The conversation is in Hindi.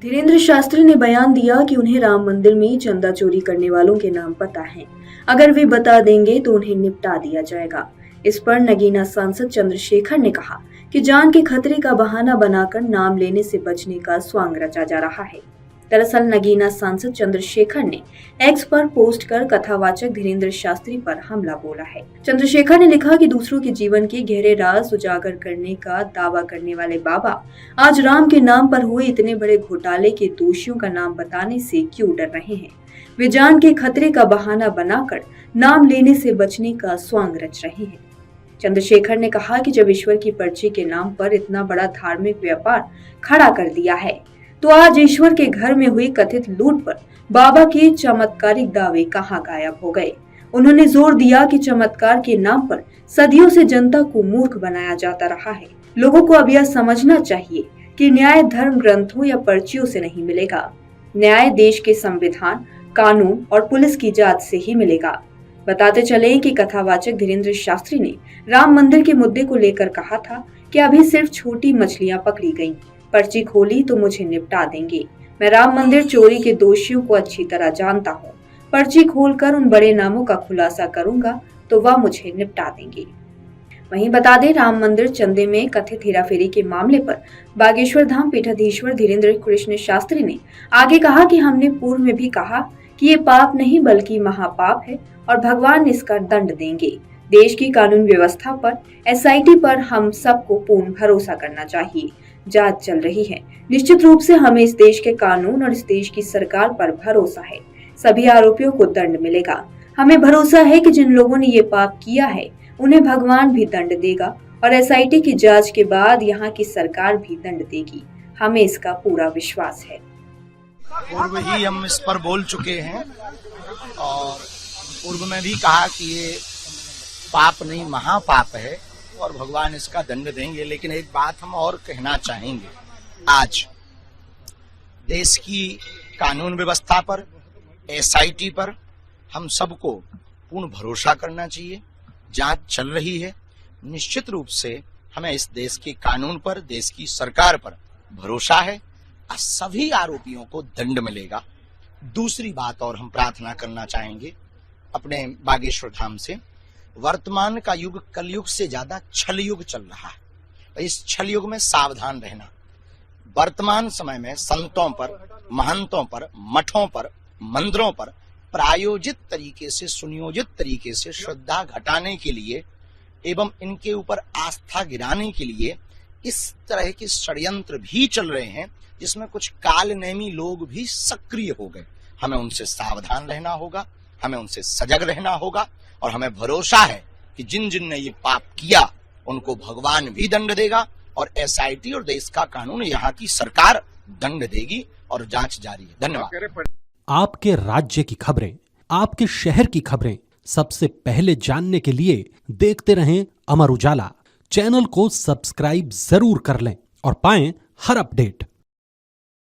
धीरेन्द्र शास्त्री ने बयान दिया कि उन्हें राम मंदिर में चंदा चोरी करने वालों के नाम पता हैं। अगर वे बता देंगे तो उन्हें निपटा दिया जाएगा। इस पर नगीना सांसद चंद्रशेखर ने कहा कि जान के खतरे का बहाना बनाकर नाम लेने से बचने का स्वांग रचा जा रहा है। दरअसल नगीना सांसद चंद्रशेखर ने एक्स पर पोस्ट कर कथावाचक धीरेन्द्र शास्त्री पर हमला बोला है। चंद्रशेखर ने लिखा कि दूसरों के जीवन के गहरे राज उजागर करने का दावा करने वाले बाबा आज राम के नाम पर हुए इतने बड़े घोटाले के दोषियों का नाम बताने से क्यों डर रहे हैं। वे जान के खतरे का बहाना बनाकर नाम लेने से बचने का स्वांग रच रहे हैं। चंद्रशेखर ने कहा कि जब ईश्वर की पर्ची के नाम पर इतना बड़ा धार्मिक व्यापार खड़ा कर दिया है तो आज ईश्वर के घर में हुई कथित लूट पर बाबा के चमत्कारिक दावे कहां गायब हो गए। उन्होंने जोर दिया कि चमत्कार के नाम पर सदियों से जनता को मूर्ख बनाया जाता रहा है। लोगों को अब यह समझना चाहिए कि न्याय धर्म ग्रंथों या पर्चियों से नहीं मिलेगा। न्याय देश के संविधान, कानून और पुलिस की जांच से ही मिलेगा। बताते चले कि कथावाचक धीरेन्द्र शास्त्री ने राम मंदिर के मुद्दे को लेकर कहा था कि अभी सिर्फ छोटी मछलियां पकड़ी गईं। पर्ची खोली तो मुझे निपटा देंगे। मैं राम मंदिर चोरी के दोषियों को अच्छी तरह जानता हूँ। पर्ची खोलकर उन बड़े नामों का खुलासा करूंगा तो वह मुझे निपटा देंगे। वहीं बता दें, राम मंदिर चंदे में कथित हेराफेरी के मामले पर बागेश्वर धाम पीठाधीश्वर धीरेन्द्र कृष्ण शास्त्री ने आगे कहा कि हमने पूर्व में भी कहा कि ये पाप नहीं बल्कि महापाप है और भगवान इसका दंड देंगे। देश की कानून व्यवस्था पर, एसआईटी पर हम सबको पूर्ण भरोसा करना चाहिए। जांच चल रही है। निश्चित रूप से हमें इस देश के कानून और इस देश की सरकार पर भरोसा है। सभी आरोपियों को दंड मिलेगा। हमें भरोसा है कि जिन लोगों ने ये पाप किया है उन्हें भगवान भी दंड देगा और एसआईटी की जांच के बाद यहाँ की सरकार भी दंड देगी। हमें इसका पूरा विश्वास है। पूर्व ही हम इस पर बोल चुके हैं और पूर्व में भी कहा कि ये पाप नहीं महापाप है और भगवान इसका दंड देंगे। लेकिन एक बात हम और कहना चाहेंगे, आज देश की कानून व्यवस्था पर, एसआईटी पर हम सबको पूर्ण भरोसा करना चाहिए। जांच चल रही है। निश्चित रूप से हमें इस देश के कानून पर, देश की सरकार पर भरोसा है। सभी आरोपियों को दंड मिलेगा। दूसरी बात और हम प्रार्थना करना चाहेंगे अपने बागेश्वर धाम से, वर्तमान का युग कलयुग से ज्यादा छल युग चल रहा है। इस छल युग में सावधान रहना। वर्तमान समय में संतों पर, महंतों पर, मठों पर, मंदिरों पर प्रायोजित तरीके से, सुनियोजित तरीके से श्रद्धा घटाने के लिए एवं इनके ऊपर आस्था गिराने के लिए इस तरह के षड्यंत्र भी चल रहे हैं, जिसमें कुछ कालनेमी लोग भी सक्रिय हो गए। हमें उनसे सावधान रहना होगा, हमें उनसे सजग रहना होगा और हमें भरोसा है कि जिन जिन ने ये पाप किया उनको भगवान भी दंड देगा और एसआईटी और देश का कानून, यहाँ की सरकार दंड देगी और जांच जारी है। धन्यवाद। आपके राज्य की खबरें, आपके शहर की खबरें सबसे पहले जानने के लिए देखते रहें अमर उजाला। चैनल को सब्सक्राइब जरूर कर लें और पाएं हर अपडेट।